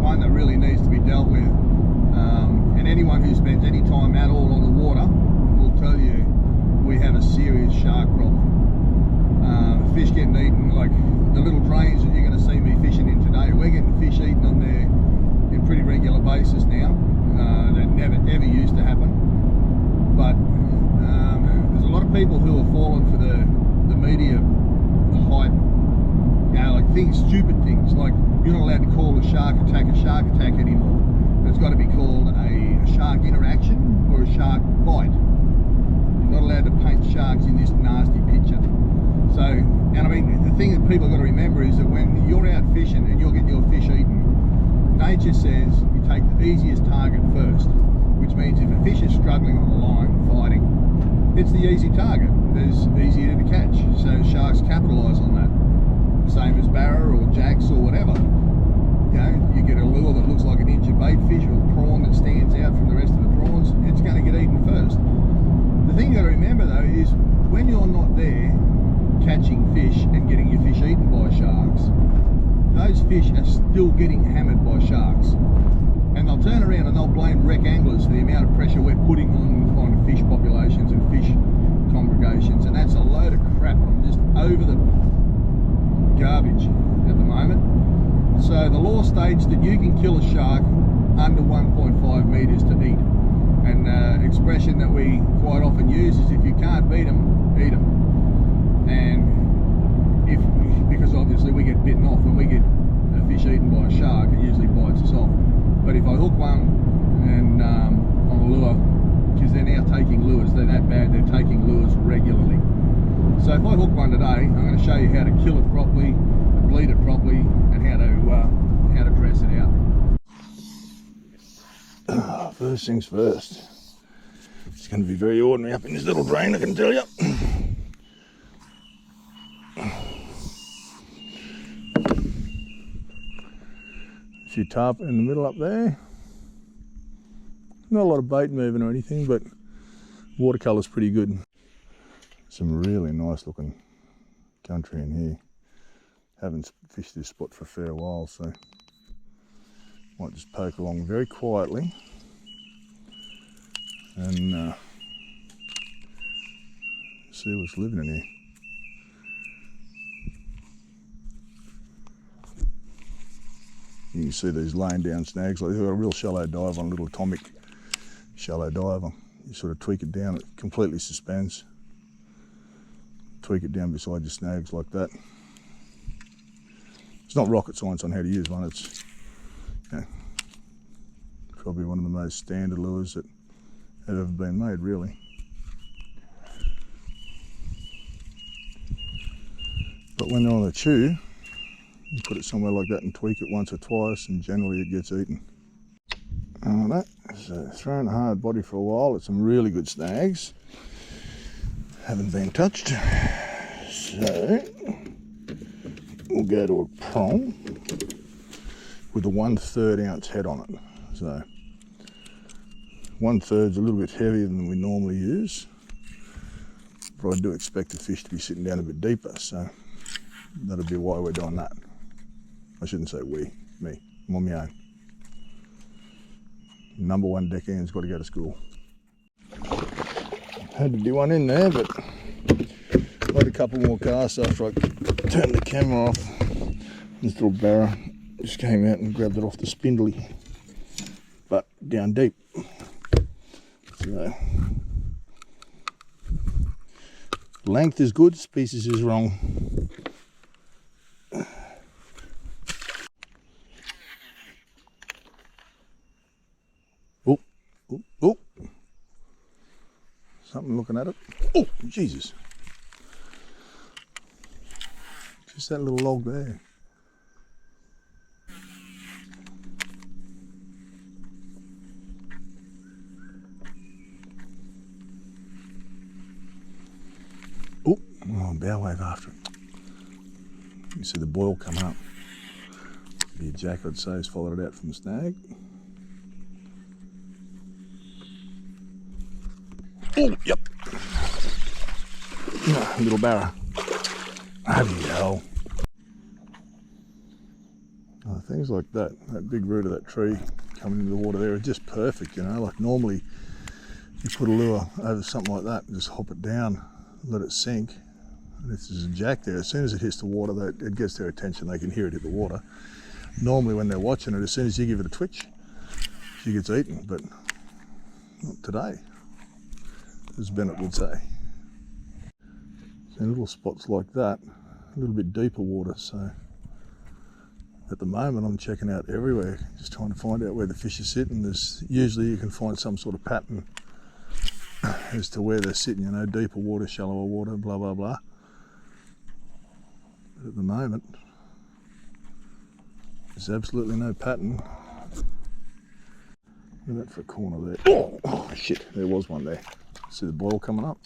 one that really needs to be dealt with. And anyone who spends any time at all on the water will tell you we have a serious shark problem. Fish getting eaten, like the little drains that you're going to see me fishing in today, we're getting fish eaten on there in pretty regular basis now. That never ever used to happen. But there's a lot of people who have fallen for the media hype, you know, like stupid things, like you're not allowed to call a shark attack anymore. It's got to be called a shark interaction or a shark bite. You're not allowed to paint sharks in this nasty picture. So, and I mean, the thing that people have got to remember is that when you're out fishing and you're getting your fish eaten, nature says you take the easiest target first, which means if a fish is struggling on the line, fighting, it's the easy target. There's easier to catch. So sharks capitalise on that. Same as barra or jacks or whatever. You know, you get a lure that looks like an injured bait fish or a prawn that stands out from the rest of the prawns, it's going to get eaten first. The thing you got to remember though is when you're not there catching fish and getting your fish eaten by sharks, those fish are still getting hammered by sharks. And they'll turn around and they'll blame wreck anglers for the amount of pressure we're putting on fish populations and fish congregations, and that's a load of crap. I'm just over the garbage at the moment. So the law states that you can kill a shark under 1.5 metres to eat. And expression that we quite often use is if you can't beat them, eat them. And because obviously we get bitten off when we get a fish eaten by a shark, it usually bites us off. But if I hook one and on a lure, because they're now taking lures, they're that bad, they're taking lures regularly. So if I hook one today, I'm going to show you how to kill it properly, bleed it properly, and how to dress it out. First things first. It's going to be very ordinary up in this little drain, I can tell you. A few tarp in the middle up there. Not a lot of bait moving or anything, but watercolour's pretty good. Some really nice looking country in here. Haven't fished this spot for a fair while, so might just poke along very quietly and see what's living in here. You can see these laying down snags, like they've got a real shallow dive on, a little atomic shallow diver. You sort of tweak it down, it completely suspends. Tweak it down beside your snags like that. It's not rocket science on how to use one, it's probably one of the most standard lures that have ever been made, really. But when they're on the chew, you put it somewhere like that and tweak it once or twice, and generally it gets eaten. That is thrown a hard body for a while. It's some really good snags. Haven't been touched. So we'll go to a prong with a 1/3 ounce head on it. So 1/3 is a little bit heavier than we normally use, but I do expect the fish to be sitting down a bit deeper, so that'll be why we're doing that. I shouldn't say we, me. I'm on my own. Number one deckhand's got to go to school. Had to do one in there, but I had a couple more casts after I turned the camera off. This little barra just came out and grabbed it off the spindly, but down deep. So length is good, species is wrong. Oh, something looking at it. Oh, Jesus. Just that little log there. Oh, bow wave after it. You see the boil come up. The jack, I'd say, has followed it out from the snag. Oh, yep. Little barra. Bloody hell. Things like that big root of that tree coming into the water there are just perfect, you know. Like normally you put a lure over something like that and just hop it down, let it sink. And if there's a jack there, as soon as it hits the water, it gets their attention, they can hear it hit the water. Normally when they're watching it, as soon as you give it a twitch, she gets eaten, but not today, as Bennett would say. So little spots like that, a little bit deeper water, so at the moment I'm checking out everywhere, just trying to find out where the fish are sitting. There's usually you can find some sort of pattern as to where they're sitting, you know, deeper water, shallower water, blah blah blah. But at the moment there's absolutely no pattern. Look at that for a corner there. Oh shit, there was one there. See the boil coming up.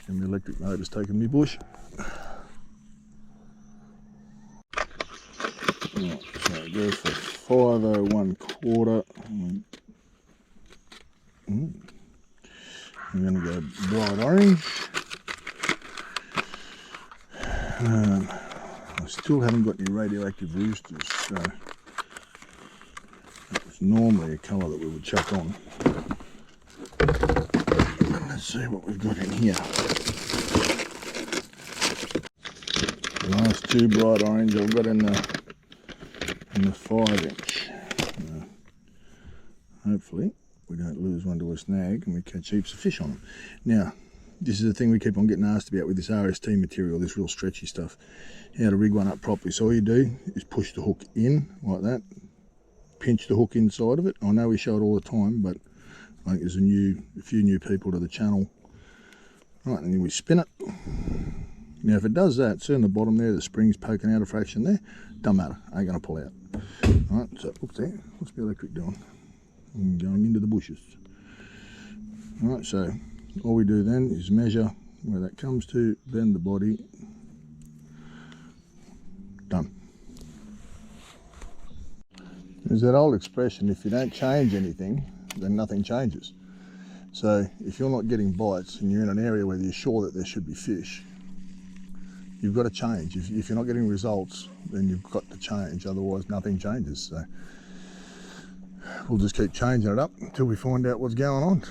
And the electric motor's taking me bush. Right, so go for 501 quarter. I'm going to go bright orange. I still haven't got any radioactive roosters, so it's normally a colour that we would chuck on. Let's see what we've got in here. Last two bright orange I've got in the 5-inch. Hopefully we don't lose one to a snag and we catch heaps of fish on them. Now, this is the thing we keep on getting asked about with this RST material, this real stretchy stuff, how to rig one up properly. So all you do is push the hook in like that, pinch the hook inside of it. I know we show it all the time, but I think there's a few new people to the channel. Right, and then we spin it. Now if it does that, see on the bottom there, the spring's poking out a fraction there, doesn't matter, ain't gonna pull out. Right, so look there, what's the electric doing? Going into the bushes. Right, so all we do then is measure where that comes to, bend the body, done. There's that old expression, if you don't change anything, then nothing changes. So if you're not getting bites and you're in an area where you're sure that there should be fish, you've got to change. If you're not getting results, then you've got to change, otherwise nothing changes. So we'll just keep changing it up until we find out what's going on.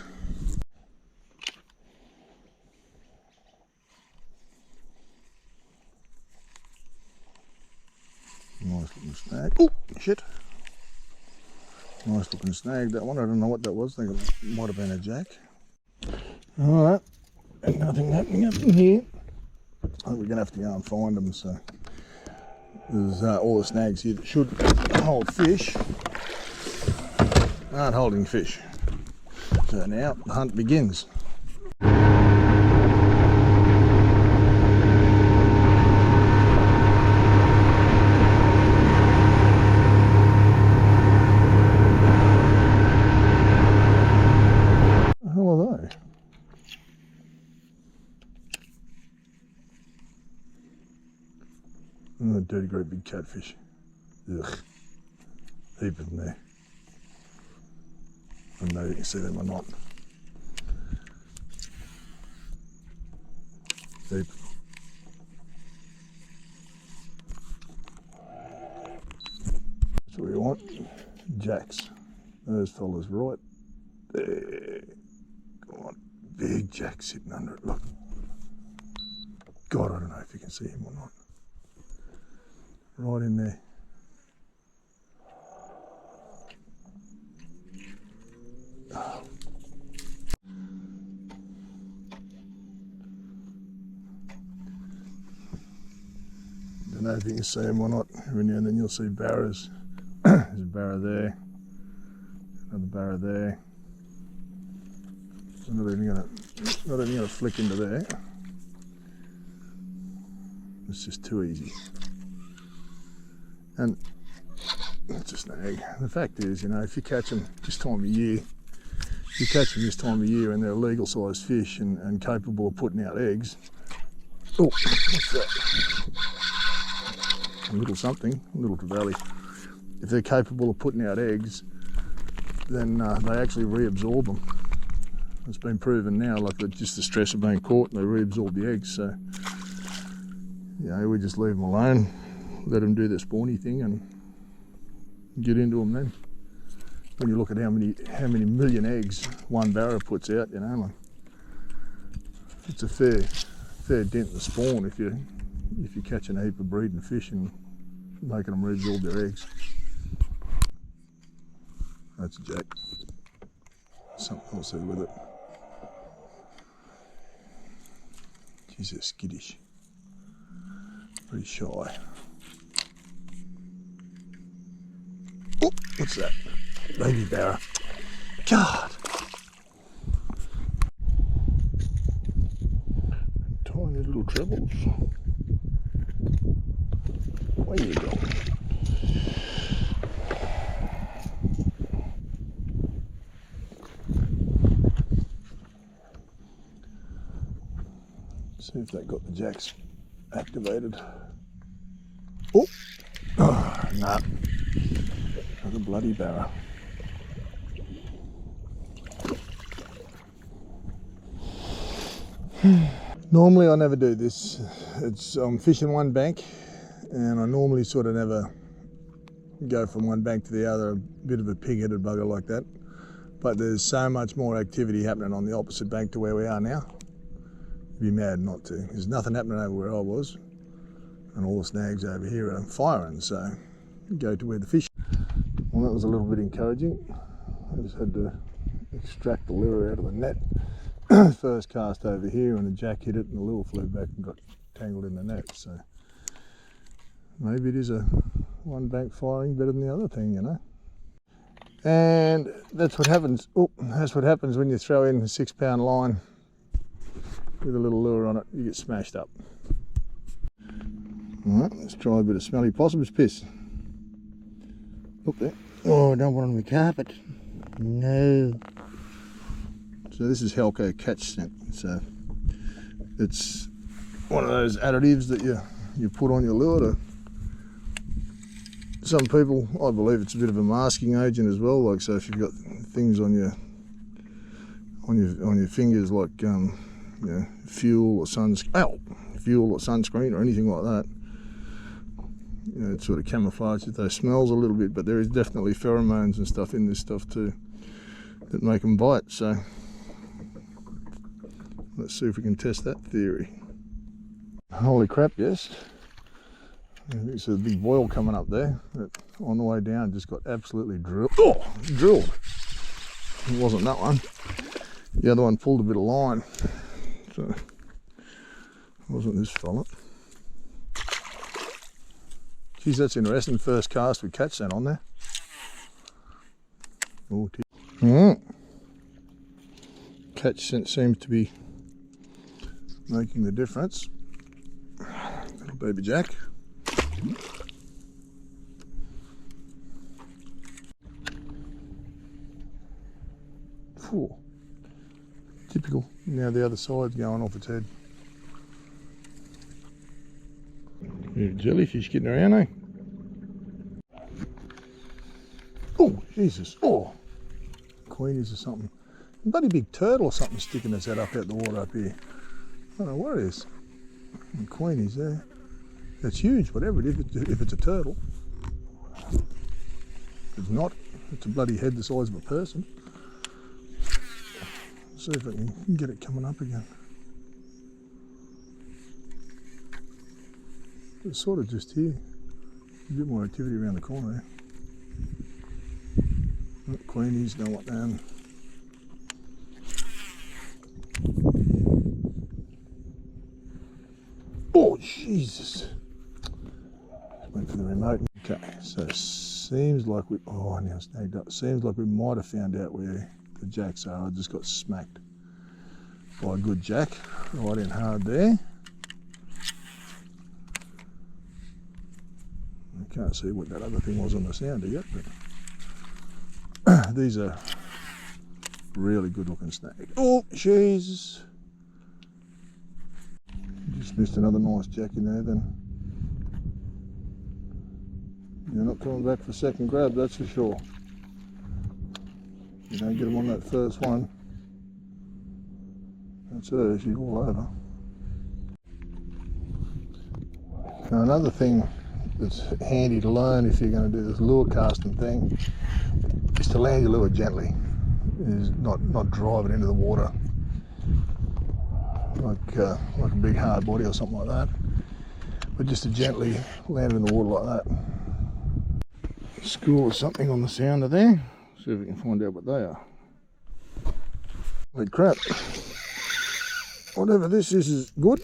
Nice looking snag. Oh shit. Nice looking snag, that one. I don't know what that was. I think it might have been a jack. Alright, nothing happening up in here. I think we're going to have to go and find them. So there's all the snags here that should hold fish aren't holding fish. So now the hunt begins. Oh, dirty great big catfish. Ugh. Heap of them there. I don't know if you can see them or not. Heap. That's what we want. Jacks. Those fellas right there. Come on. Big jack sitting under it. Look. God, I don't know if you can see him or not. Right in there. Oh. Don't know if you can see them or not. Every now and then you'll see barras. There's a barra there. Another barra there. So not even gonna flick into there. It's just too easy. And it's a snag. The fact is, you know, if you catch them this time of year, and they're a legal sized fish and capable of putting out eggs. Oh, what's that? A little something, a little trevally. If they're capable of putting out eggs, then they actually reabsorb them. It's been proven now, like just the stress of being caught, and they reabsorb the eggs. So, you know, we just leave them alone. let them do their spawny thing and get into them then. When you look at how many million eggs one barra puts out, you know, like, it's a fair dent in the spawn if you're catching a heap of breeding fish and making them rebuild their eggs. That's a jack. Something else there with it. She's a skittish. Pretty shy. Oh, what's that? Baby barra. God! Tiny little trebles. Where you go? See if that got the jacks activated. Oh! Oh, nah. Another bloody barra. Normally I never do this. I'm fishing one bank and I normally sort of never go from one bank to the other, a bit of a pig-headed bugger like that. But there's so much more activity happening on the opposite bank to where we are now. You'd be mad not to. There's nothing happening over where I was, and all the snags over here are firing, so go to where the fish. Well, that was a little bit encouraging. I just had to extract the lure out of the net. First cast over here and the jack hit it and the lure flew back and got tangled in the net, so maybe it is a one bank firing better than the other thing, you know. And that's what happens. Oh, that's what happens when you throw in a 6 pound line with a little lure on it. You get smashed up. Alright, let's try a bit of smelly possum's piss. Look there. Oh, I don't want it on my carpet. No. So this is Helco catch scent. So it's one of those additives that you put on your lure to, some people, I believe it's a bit of a masking agent as well. Like, so if you've got things on your fingers like you know, fuel or sunscreen or anything like that, you know, it sort of camouflages those smells a little bit. But there is definitely pheromones and stuff in this stuff too that make them bite. So let's see if we can test that theory. Holy crap, yes. There's a big boil coming up there, but on the way down just got absolutely drilled. Oh, drilled. It wasn't that one. The other one pulled a bit of line. So it wasn't this fella. Geez, that's interesting. First cast with catch scent on there. Oh, catch scent seems to be making the difference. Little baby jack. Whew. Typical. Now the other side's going off its head. Jellyfish getting around, eh? Oh, Jesus. Oh, queenies or something. A bloody big turtle or something sticking its head up out the water up here. I don't know what it is. And queenies there. It's huge, whatever it is, if it's a turtle. If it's not, it's a bloody head the size of a person. Let's see if I can get it coming up again. It's sort of just here. A bit more activity around the corner there. Queenies, don't want them. Oh, Jesus. Wait for the remote. Okay, so it seems like we, oh, now snagged up. Seems like we might have found out where the jacks are. I just got smacked by a good jack right in hard there. I can't see what that other thing was on the sounder yet, but these are really good looking snag. Oh, Jesus. Just missed another nice jack in there then. You're not coming back for second grab, that's for sure. You don't get them on that first one. That's her, she's all over. Now another thing that's handy to learn if you're going to do this lure casting thing is to land your lure gently, is not drive it into the water like a big hard body or something like that, but just to gently land it in the water like that. School or something on the sounder there. See if we can find out what they are. Holy crap. Whatever this is good.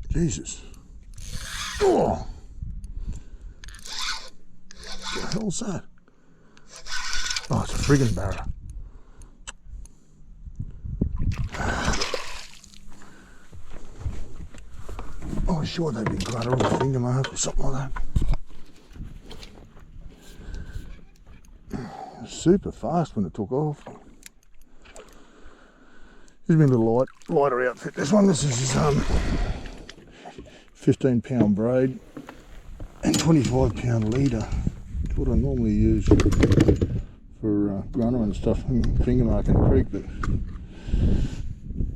Jesus. Oh! What the hell's that? Oh, it's a friggin' barra. Oh, sure they've been grunter or a finger mark or something like that. Super fast when it took off. This has been a little lighter outfit. This one, this is 15-pound braid and 25-pound leader. It's what I normally use for grunter and stuff and finger mark in the creek, but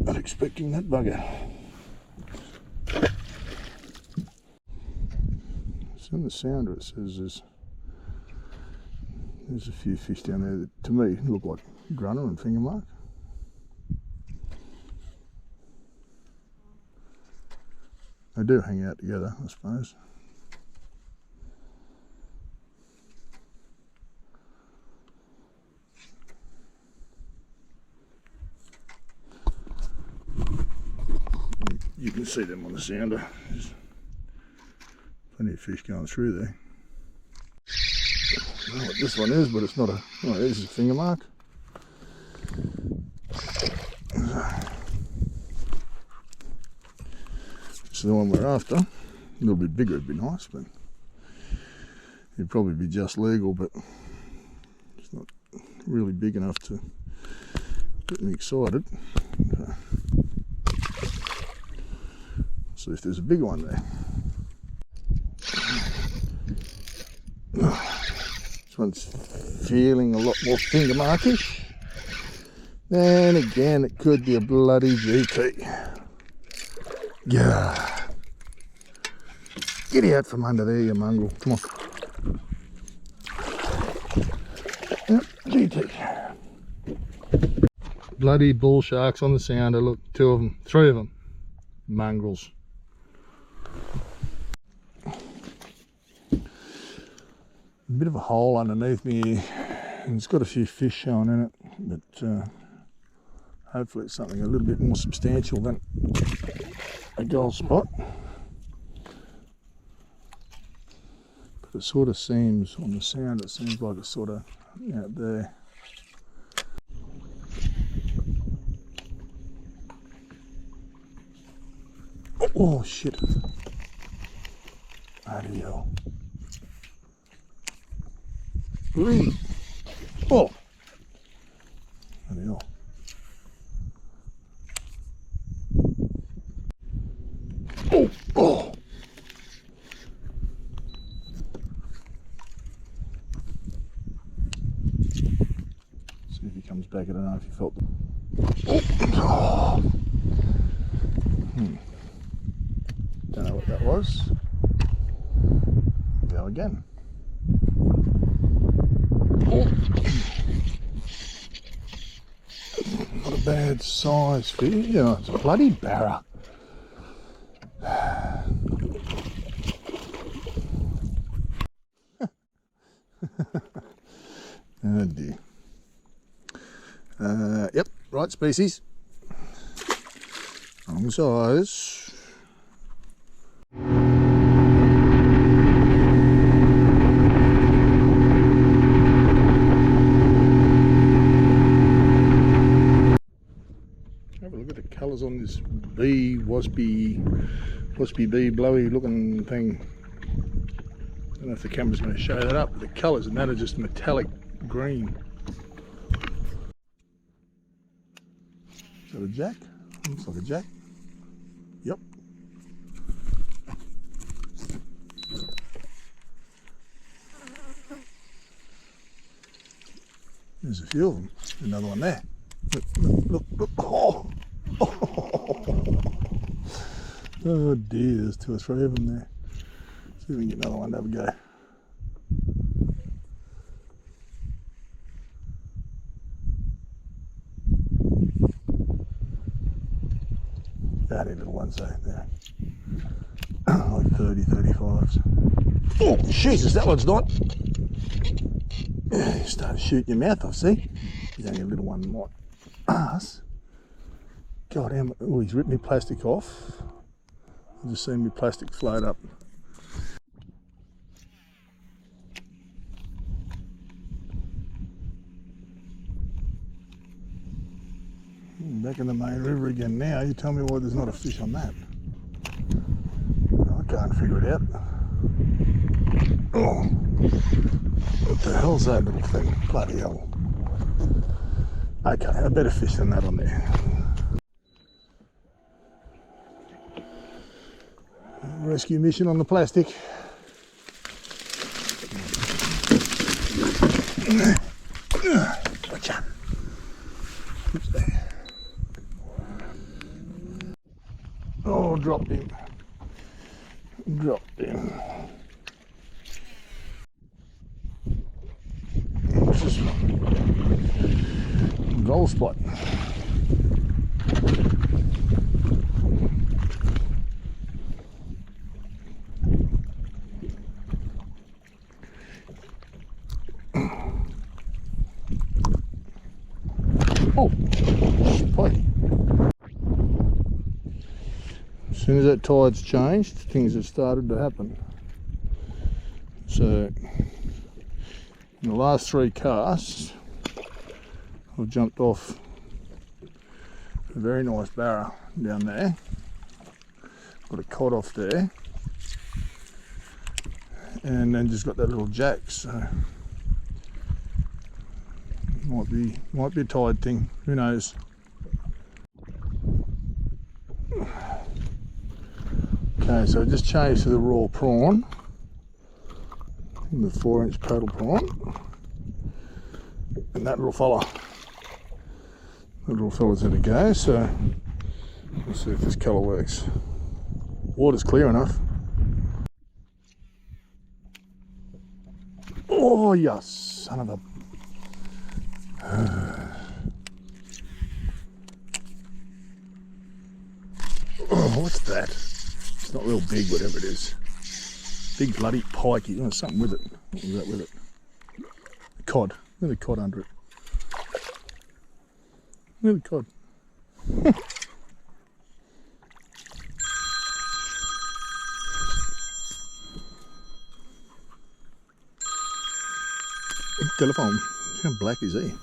not expecting that bugger. So in the sounder it says there's a few fish down there that to me look like grunter and finger mark. They do hang out together, I suppose. You can see them on the sounder. There's plenty of fish going through there. I don't know what this one is, but it's not a... Oh, this is a finger mark. This is the one we're after. A little bit bigger would be nice, but it'd probably be just legal, but it's not really big enough to get me excited. See if there's a bigger one there. This one's feeling a lot more finger markish. Then again, it could be a bloody GT. Yeah. Get out from under there, you mongrel. Come on. Yep, GT. Bloody bull sharks on the sounder. Look, 2 of them, 3 of them. Mongrels. A bit of a hole underneath me here, and it's got a few fish showing in it, but hopefully it's something a little bit more substantial than a gold spot. But it sort of seems, on the sound, it seems like it's sort of out there. Oh shit. Bloody hell. Breathe. Oh. Bloody hell. Oh. Oh. See if he comes back. I don't know if he felt the... Oh. Don't know what that was. Go again. Oh. Not a bad size fish. Yeah, it's a bloody barra. Oh dear. Yep, right species. Wrong size. Have a look at the colours on this bee, waspy bee, blowy looking thing. I don't know if the camera's going to show that up, but the colours in that are just metallic green. Is that a jack? Looks like a jack. Yep. There's a few of them. Another one there. Look, look, look, look. Oh, oh. Oh dear, there's 2 or 3 of them there. See if we can get another one to have a go. Only little ones though, there. Like 30, 35s. Oh, Jesus, that one's not. You start shooting your mouth off, see? He's only a little one like us. God damn, oh, he's ripped me plastic off. I've just seen me plastic float up. Back in the main river again now. You tell me why there's not a fish on that. I can't figure it out. Oh, what the hell's that little thing? Bloody hell. Okay, a better fish than that on there. Rescue mission on the plastic. Gotcha. Oops, there. Oh, dropped him. Dropped him. What's this one? Gold spot. Oh, spiky. As soon as that tide's changed, things have started to happen. So, in the last 3 casts, I've jumped off a very nice barra down there. Got a cod off there, and then just got that little jack. So might be a tide thing. Who knows? Okay, so I just changed to the raw prawn, the 4-inch paddle prawn, and that little fella's in a go. So let's see if this colour works. Water's clear enough. Oh, yes, son of a. Oh, what's that? It's not real big, whatever it is. Big bloody pikey. Oh, something with it. What was that with it? A cod. Look at the cod under it. Look at the cod. Telephone. How black is he? This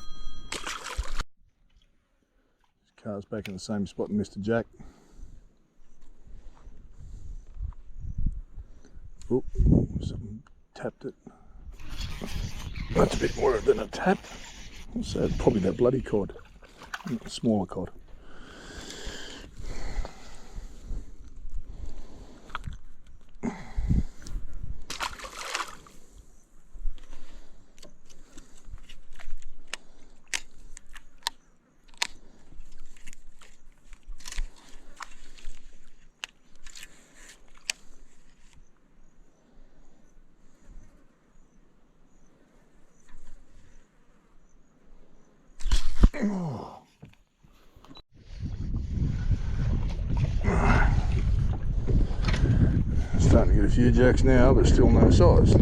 car's back in the same spot, Mr. Jack. Oh, something tapped it. That's a bit more than a tap. So probably that bloody cod, a smaller cod. Oh. Starting to get a few jacks now, but still no size.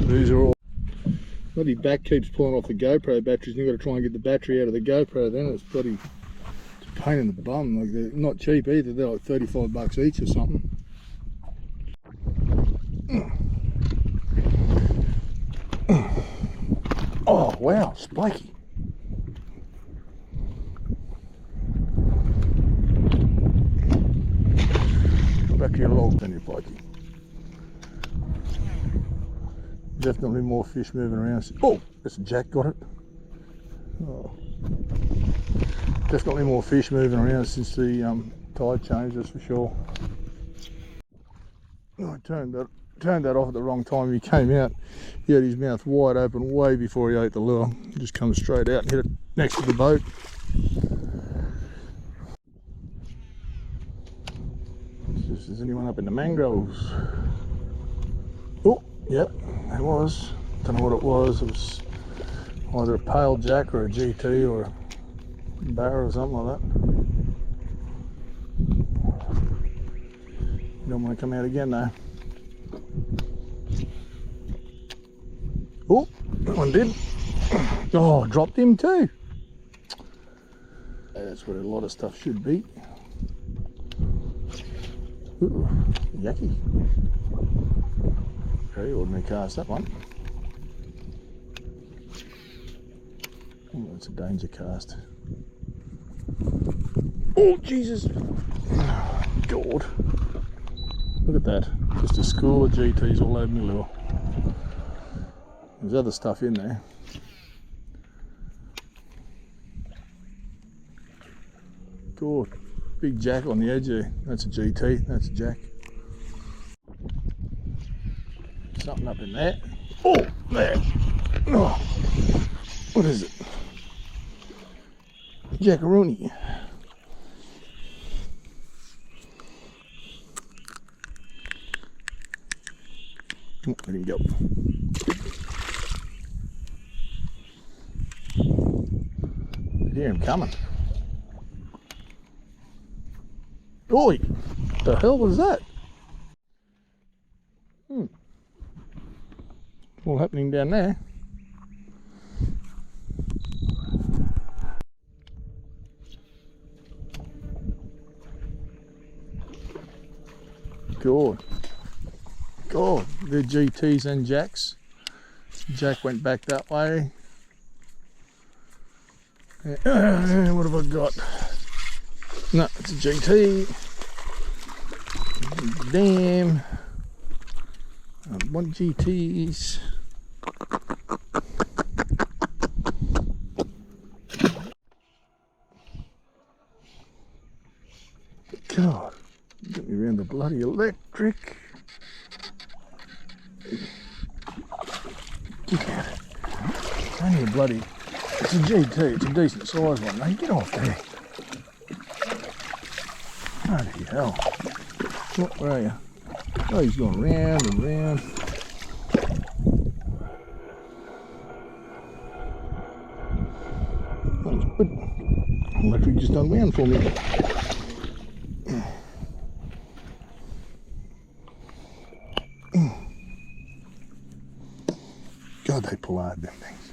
These are all. Bloody back keeps pulling off the GoPro batteries, and you've got to try and get the battery out of the GoPro. Then it's bloody a pain in the bum. Like, they're not cheap either. They're like $35 each or something. Oh wow, spiky. Back here log than your spiky. Definitely more fish moving around. Oh, that's a jack, got it. Oh. Definitely more fish moving around since the tide changed, that's for sure. Oh, I turned that off at the wrong time. He came out, he had his mouth wide open way before he ate the lure. He just comes straight out and hit it next to the boat. if there's anyone up in the mangroves. Oh, yep, there was. Don't know what it was. It was either a pale jack or a GT or a barra or something like that. You don't want to come out again though. Oh, that one did. Oh, dropped him too. That's where a lot of stuff should be. Ooh, yucky. Very ordinary cast, that one. Oh, that's a danger cast. Oh, Jesus. God. Look at that. Just a school of GTs all over my lure. There's other stuff in there. God. Big jack on the edge there. That's a GT. That's a jack. Something up in there. Oh, there. Oh. What is it? Jackaroonie. Oh, let him go. I hear him coming. Oi! The hell was that? All happening down there. God, they're GTs and jacks. Jack went back that way. What have I got? No, it's a GT. Damn. One GTs. God, get me around the bloody electric. Get out. It's only a bloody, it's a GT, it's a decent size one, mate. Get off there. Bloody hell. Oh, where are you? Oh, he's going round and round. That was good. Electric just done round for me. God, they pull hard, them things.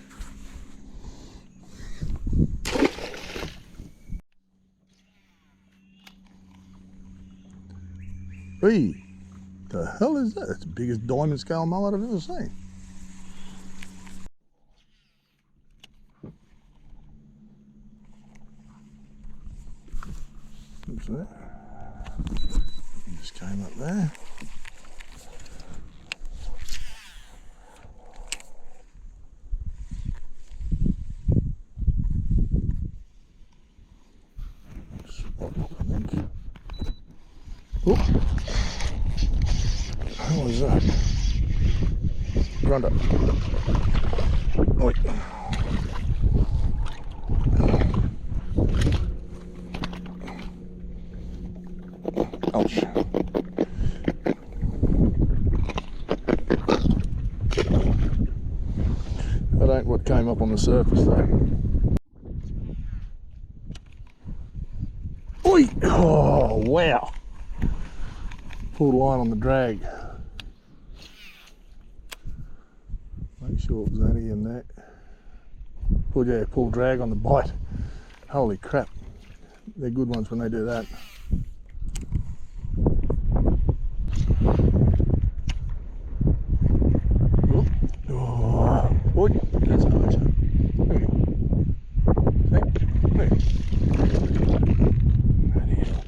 Hey, the hell is that? That's the biggest diamond scale mullet I've ever seen. What's that? He just came up there. Oh, what was that? Round up. Oi. Ouch. That ain't what came up on the surface though. Oi! Oh, wow. Pulled line on the drag. Make sure it was only in that. Pull drag on the bite. Holy crap. They're good ones when they do that. Oh, boy, that's an archer. Look at him. See? Look. Bloody hell.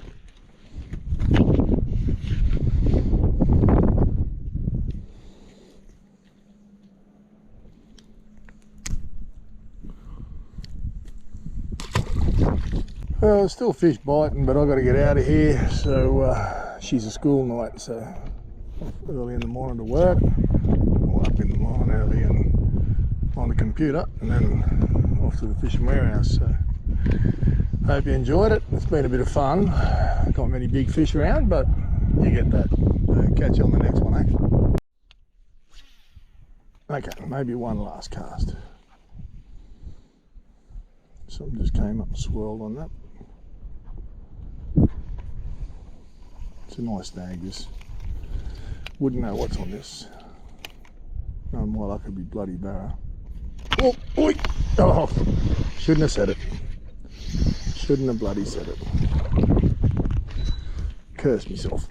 Well, still fish biting, but I've got to get out of here. So she's a school night, so off early in the morning to work, or up in the morning early and on the computer, and then off to the fishing warehouse. So hope you enjoyed it. It's been a bit of fun. Not many big fish around, but you get that. So catch you on the next one, eh? Okay, maybe one last cast. Something just came up and swirled on that. It's a nice snag, this. Wouldn't know what's on this. No, my luck could be bloody barra. Oh, oi! Oh, shouldn't have said it. Shouldn't have bloody said it. Cursed myself.